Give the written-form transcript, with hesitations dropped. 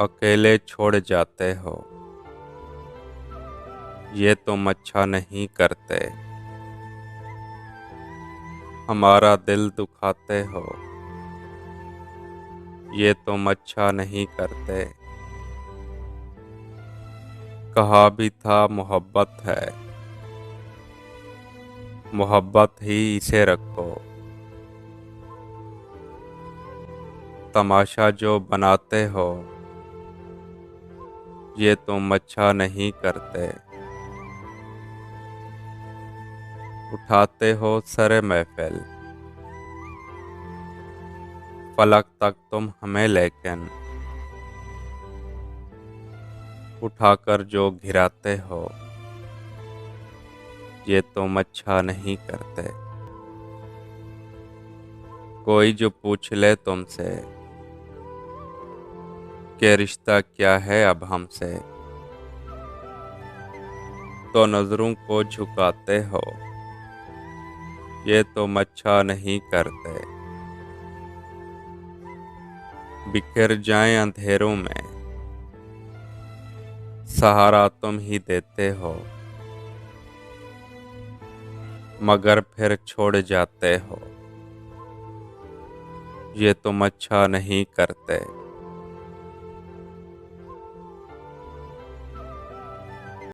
अकेले छोड़ जाते हो, ये तुम अच्छा नहीं करते। हमारा दिल दुखाते हो, ये तुम अच्छा नहीं करते। कहा भी था मोहब्बत है, मोहब्बत ही इसे रखो। तमाशा जो बनाते हो, ये तुम अच्छा नहीं करते। उठाते हो सरे महफिल, फलक तक तुम हमें, लेकिन उठाकर जो गिराते हो, ये तुम अच्छा नहीं करते। कोई जो पूछ ले तुमसे कि रिश्ता क्या है अब हमसे, तो नजरों को झुकाते हो, ये तुम अच्छा नहीं करते। बिखर जाएं अंधेरों में, सहारा तुम ही देते हो, मगर फिर छोड़ जाते हो, ये तुम अच्छा नहीं करते।